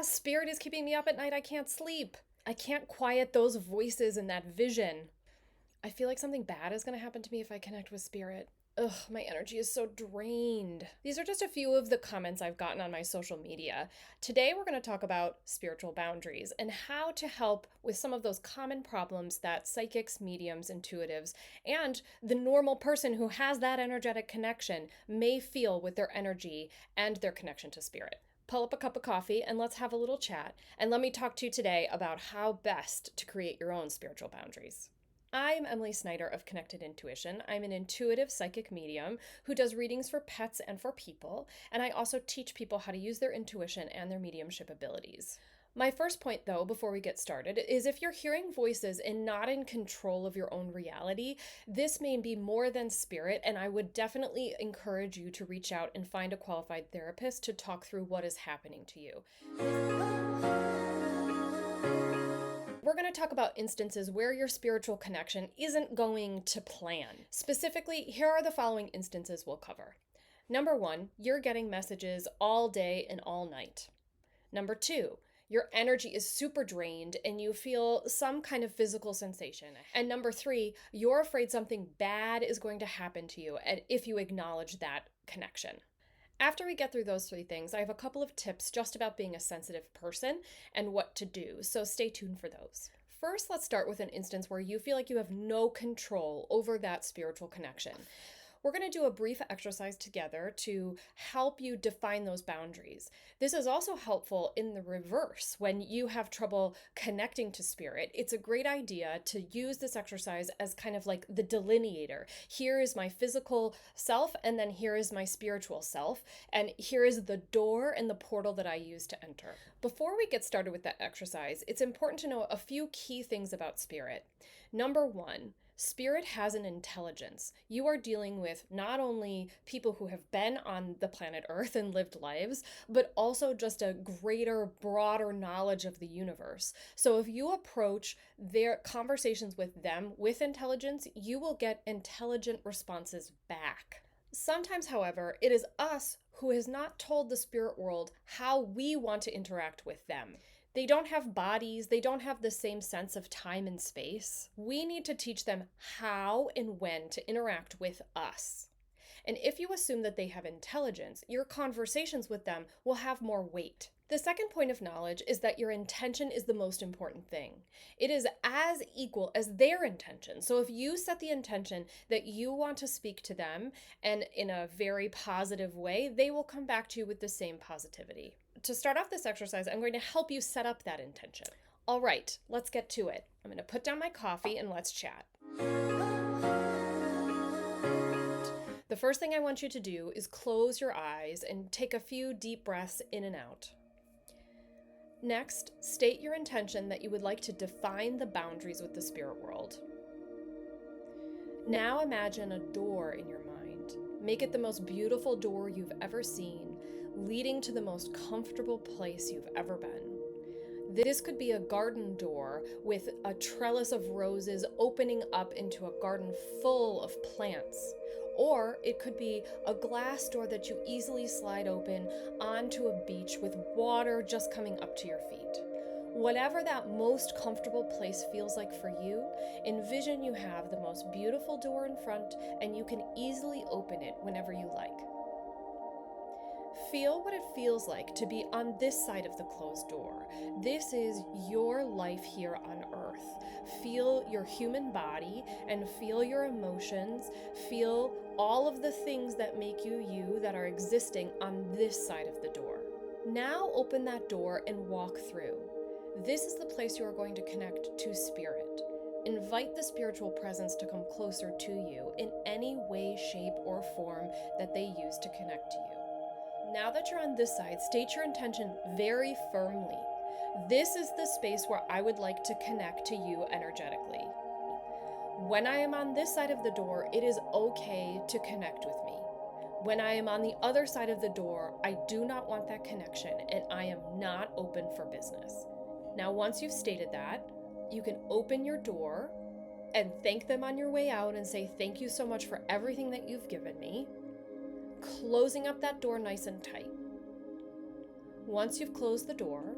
Spirit is keeping me up at night. I can't sleep. I can't quiet those voices and that vision. I feel like something bad is going to happen to me if I connect with spirit. Ugh, my energy is so drained. These are just a few of the comments I've gotten on my social media. Today, we're going to talk about spiritual boundaries and how to help with some of those common problems that psychics, mediums, intuitives, and the normal person who has that energetic connection may feel with their energy and their connection to spirit. Pull up a cup of coffee and let's have a little chat. And let me talk to you today about how best to create your own spiritual boundaries. I'm Emily Snyder of Connected Intuition. I'm an intuitive psychic medium who does readings for pets and for people, and I also teach people how to use their intuition and their mediumship abilities. My first point, though, before we get started, is if you're hearing voices and not in control of your own reality, this may be more than spirit, and I would definitely encourage you to reach out and find a qualified therapist to talk through what is happening to you. We're going to talk about instances where your spiritual connection isn't going to plan. Specifically, here are the following instances we'll cover. Number 1, you're getting messages all day and all night. Number 2, your energy is super drained and you feel some kind of physical sensation. And number 3, you're afraid something bad is going to happen to you and if you acknowledge that connection. After we get through those 3 things, I have a couple of tips just about being a sensitive person and what to do, so stay tuned for those. First, let's start with an instance where you feel like you have no control over that spiritual connection. We're going to do a brief exercise together to help you define those boundaries. This is also helpful in the reverse when you have trouble connecting to spirit. It's a great idea to use this exercise as kind of like the delineator. Here is my physical self, and then here is my spiritual self, and here is the door and the portal that I use to enter. Before we get started with that exercise, it's important to know a few key things about spirit. Number 1, spirit has an intelligence. You are dealing with not only people who have been on the planet Earth and lived lives, but also just a greater, broader knowledge of the universe. So if you approach their conversations with them with intelligence, you will get intelligent responses back. Sometimes, however, it is us who has not told the spirit world how we want to interact with them. They don't have bodies, they don't have the same sense of time and space. We need to teach them how and when to interact with us. And if you assume that they have intelligence, your conversations with them will have more weight. The second point of knowledge is that your intention is the most important thing. It is as equal as their intention. So if you set the intention that you want to speak to them and in a very positive way, they will come back to you with the same positivity. To start off this exercise, I'm going to help you set up that intention. All right, let's get to it. I'm going to put down my coffee and let's chat. The first thing I want you to do is close your eyes and take a few deep breaths in and out. Next, state your intention that you would like to define the boundaries with the spirit world. Now imagine a door in your mind. Make it the most beautiful door you've ever seen, leading to the most comfortable place you've ever been. This could be a garden door with a trellis of roses opening up into a garden full of plants. Or it could be a glass door that you easily slide open onto a beach with water just coming up to your feet. Whatever that most comfortable place feels like for you, envision you have the most beautiful door in front and you can easily open it whenever you like. Feel what it feels like to be on this side of the closed door. This is your life here on earth. Feel your human body and feel your emotions. Feel all of the things that make you you that are existing on this side of the door. Now open that door and walk through. This is the place you are going to connect to spirit. Invite the spiritual presence to come closer to you in any way, shape, or form that they use to connect to you. Now that you're on this side, state your intention very firmly. This is the space where I would like to connect to you energetically. When I am on this side of the door, it is okay to connect with me. When I am on the other side of the door, I do not want that connection and I am not open for business. Now, once you've stated that, you can open your door and thank them on your way out and say, thank you so much for everything that you've given me. closing up that door nice and tight. Once you've closed the door,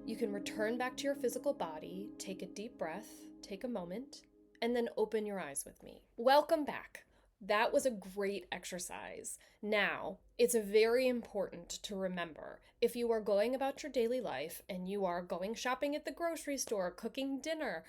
you can return back to your physical body, take a deep breath, take a moment, and then open your eyes with me. Welcome back. That was a great exercise. Now, it's very important to remember, if you are going about your daily life and you are going shopping at the grocery store, cooking dinner,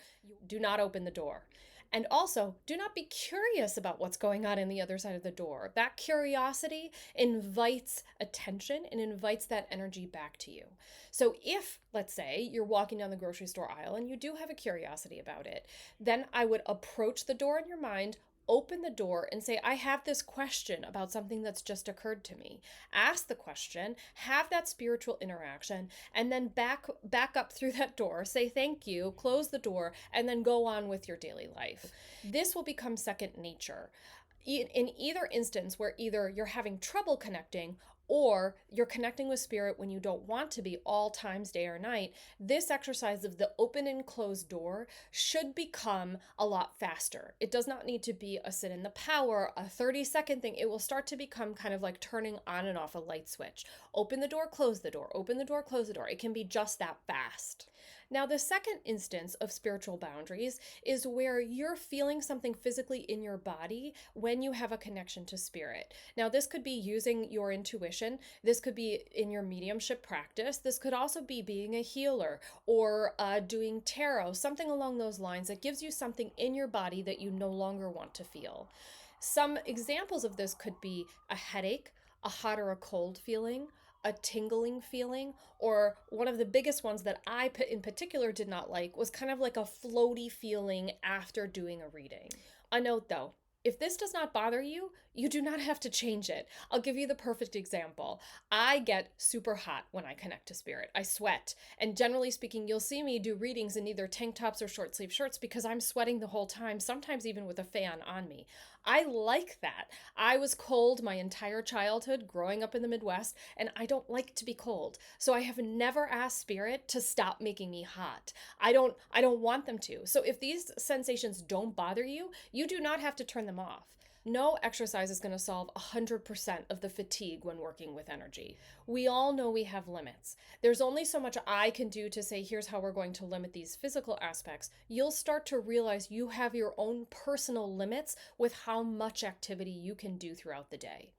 do not open the door. And also, do not be curious about what's going on in the other side of the door. That curiosity invites attention and invites that energy back to you. So if, let's say, you're walking down the grocery store aisle and you do have a curiosity about it, then I would approach the door in your mind, open the door and say, I have this question about something that's just occurred to me. Ask the question, have that spiritual interaction, and then back up through that door, say thank you, close the door, and then go on with your daily life. This will become second nature. In either instance, where either you're having trouble connecting or you're connecting with spirit when you don't want to be all times, day or night, this exercise of the open and closed door should become a lot faster. It does not need to be a sit in the power, a 30-second thing. It will start to become kind of like turning on and off a light switch. Open the door, close the door, open the door, close the door. It can be just that fast. Now, the second instance of spiritual boundaries is where you're feeling something physically in your body when you have a connection to spirit. Now, this could be using your intuition. This could be in your mediumship practice. This could also be being a healer or doing tarot, something along those lines that gives you something in your body that you no longer want to feel. Some examples of this could be a headache, a hot or a cold feeling, a tingling feeling, or one of the biggest ones that I in particular did not like was kind of like a floaty feeling after doing a reading. A note though, if this does not bother you, you do not have to change it. I'll give you the perfect example. I get super hot when I connect to spirit. I sweat. And generally speaking, you'll see me do readings in either tank tops or short sleeve shirts because I'm sweating the whole time, sometimes even with a fan on me. I like that. I was cold my entire childhood growing up in the Midwest, and I don't like to be cold. So I have never asked spirit to stop making me hot. I don't want them to. So if these sensations don't bother you, you do not have to turn them off. No exercise is going to solve 100% of the fatigue when working with energy. We all know we have limits. There's only so much I can do to say, here's how we're going to limit these physical aspects. You'll start to realize you have your own personal limits with how much activity you can do throughout the day.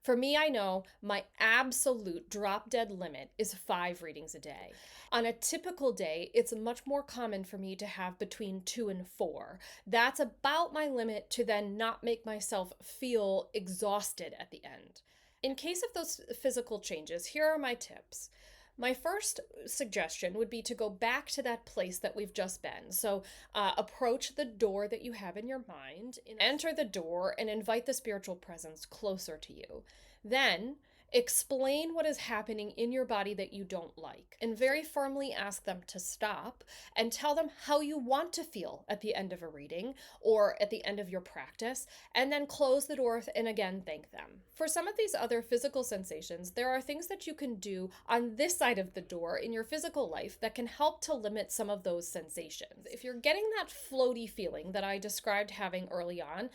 For me, I know my absolute drop-dead limit is 5 readings a day. On a typical day, it's much more common for me to have between 2 and 4. That's about my limit to then not make myself feel exhausted at the end. In case of those physical changes, here are my tips. My first suggestion would be to go back to that place that we've just been. So approach the door that you have in your mind, enter the door, and invite the spiritual presence closer to you. Then explain what is happening in your body that you don't like, and very firmly ask them to stop and tell them how you want to feel at the end of a reading or at the end of your practice, and then close the door and again thank them. For some of these other physical sensations, there are things that you can do on this side of the door in your physical life that can help to limit some of those sensations. If you're getting that floaty feeling that I described having early on,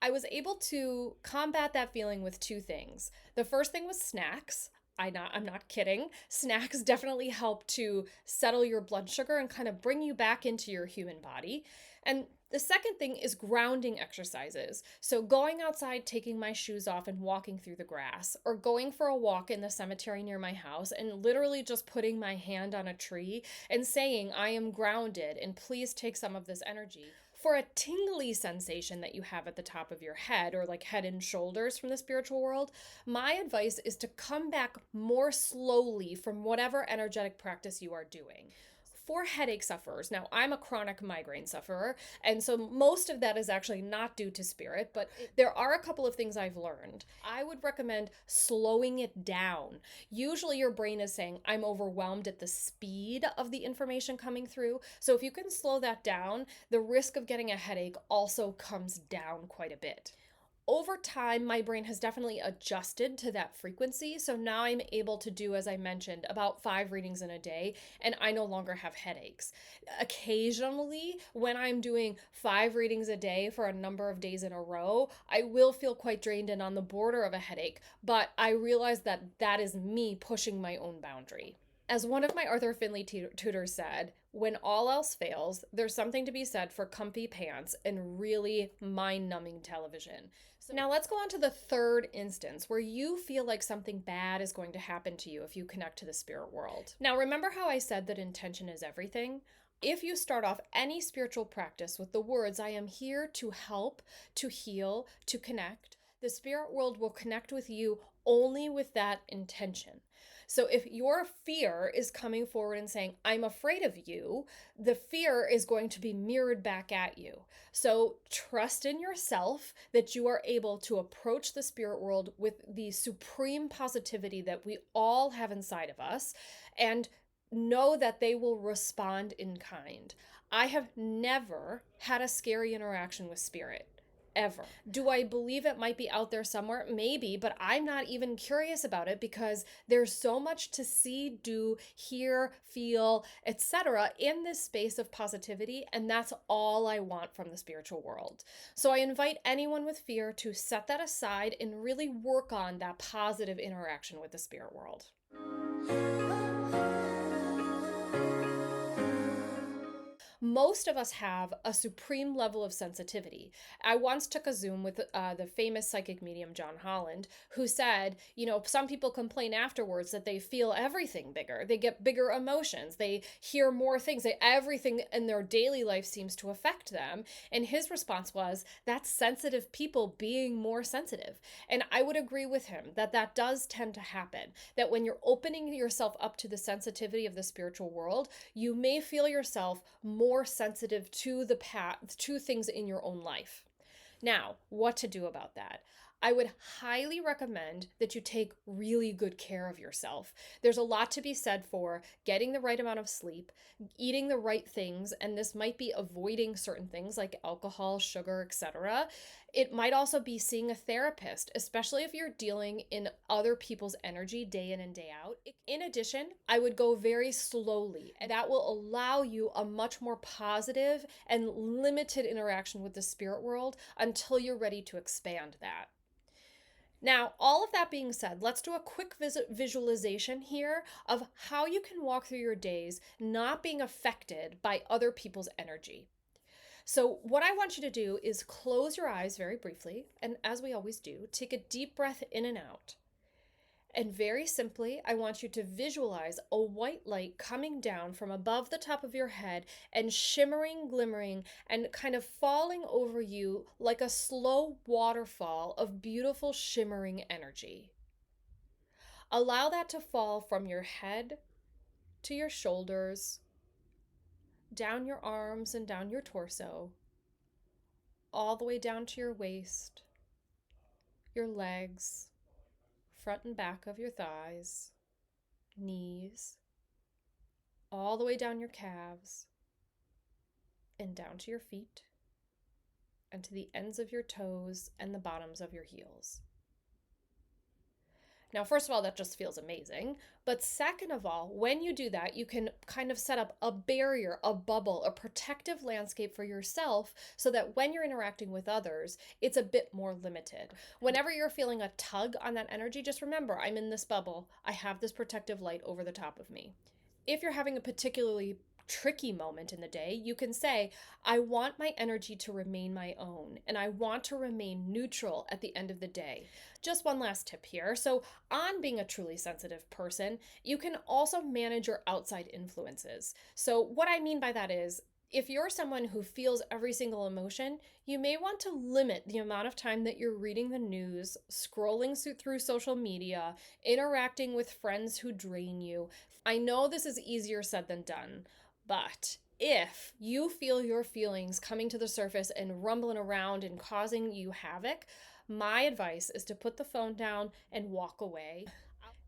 I was able to combat that feeling with 2 things. The first thing was snacks. I'm not kidding. Snacks definitely help to settle your blood sugar and kind of bring you back into your human body. And the second thing is grounding exercises. So going outside, taking my shoes off and walking through the grass, or going for a walk in the cemetery near my house and literally just putting my hand on a tree and saying, I am grounded and please take some of this energy. For a tingly sensation that you have at the top of your head, or like head and shoulders from the spiritual world, my advice is to come back more slowly from whatever energetic practice you are doing. For headache sufferers, now I'm a chronic migraine sufferer, and so most of that is actually not due to spirit, but there are a couple of things I've learned. I would recommend slowing it down. Usually your brain is saying, I'm overwhelmed at the speed of the information coming through, so if you can slow that down, the risk of getting a headache also comes down quite a bit. Over time, my brain has definitely adjusted to that frequency. So now I'm able to do, as I mentioned, about 5 readings in a day, and I no longer have headaches. Occasionally, when I'm doing 5 readings a day for a number of days in a row, I will feel quite drained and on the border of a headache, but I realize that that is me pushing my own boundary. As one of my Arthur Finley tutors said, when all else fails, there's something to be said for comfy pants and really mind numbing television. So now let's go on to the third instance where you feel like something bad is going to happen to you if you connect to the spirit world. Now, remember how I said that intention is everything? If you start off any spiritual practice with the words, I am here to help, to heal, to connect, the spirit world will connect with you only with that intention. So if your fear is coming forward and saying, I'm afraid of you, the fear is going to be mirrored back at you. So trust in yourself that you are able to approach the spirit world with the supreme positivity that we all have inside of us, and know that they will respond in kind. I have never had a scary interaction with spirit. Ever. Do I believe it might be out there somewhere? Maybe, but I'm not even curious about it because there's so much to see, do, hear, feel, etc. in this space of positivity, and that's all I want from the spiritual world. So I invite anyone with fear to set that aside and really work on that positive interaction with the spirit world. Most of us have a supreme level of sensitivity. I once took a Zoom with the famous psychic medium John Holland, who said, some people complain afterwards that they feel everything bigger. They get bigger emotions. They hear more things. Everything in their daily life seems to affect them. And his response was, that's sensitive people being more sensitive. And I would agree with him that that does tend to happen. That when you're opening yourself up to the sensitivity of the spiritual world, you may feel yourself more sensitive to the path, to things in your own life. Now, what to do about that? I would highly recommend that you take really good care of yourself. There's a lot to be said for getting the right amount of sleep, eating the right things, and this might be avoiding certain things like alcohol, sugar, etc. It might also be seeing a therapist, especially if you're dealing in other people's energy day in and day out. In addition, I would go very slowly, and that will allow you a much more positive and limited interaction with the spirit world until you're ready to expand that. Now, all of that being said, let's do a quick visualization here of how you can walk through your days not being affected by other people's energy. So, what I want you to do is close your eyes very briefly, and as we always do, take a deep breath in and out. And very simply, I want you to visualize a white light coming down from above the top of your head and shimmering, glimmering, and kind of falling over you like a slow waterfall of beautiful, shimmering energy. Allow that to fall from your head to your shoulders, down your arms and down your torso, all the way down to your waist, your legs, front and back of your thighs, knees, all the way down your calves, and down to your feet, and to the ends of your toes and the bottoms of your heels. Now, first of all, that just feels amazing. But second of all, when you do that, you can kind of set up a barrier, a bubble, a protective landscape for yourself so that when you're interacting with others, it's a bit more limited. Whenever you're feeling a tug on that energy, just remember, I'm in this bubble. I have this protective light over the top of me. If you're having a particularly tricky moment in the day, you can say, I want my energy to remain my own, and I want to remain neutral at the end of the day. Just one last tip here. So, on being a truly sensitive person, you can also manage your outside influences. So, what I mean by that is, if you're someone who feels every single emotion, you may want to limit the amount of time that you're reading the news, scrolling through social media, interacting with friends who drain you. I know this is easier said than done, but if you feel your feelings coming to the surface and rumbling around and causing you havoc, my advice is to put the phone down and walk away.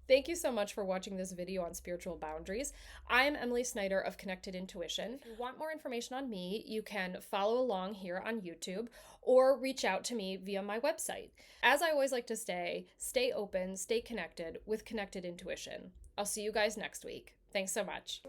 Thank you so much for watching this video on spiritual boundaries. I'm Emily Snyder of Connected Intuition. If you want more information on me, you can follow along here on YouTube or reach out to me via my website. As I always like to say, stay open, stay connected with Connected Intuition. I'll see you guys next week. Thanks so much.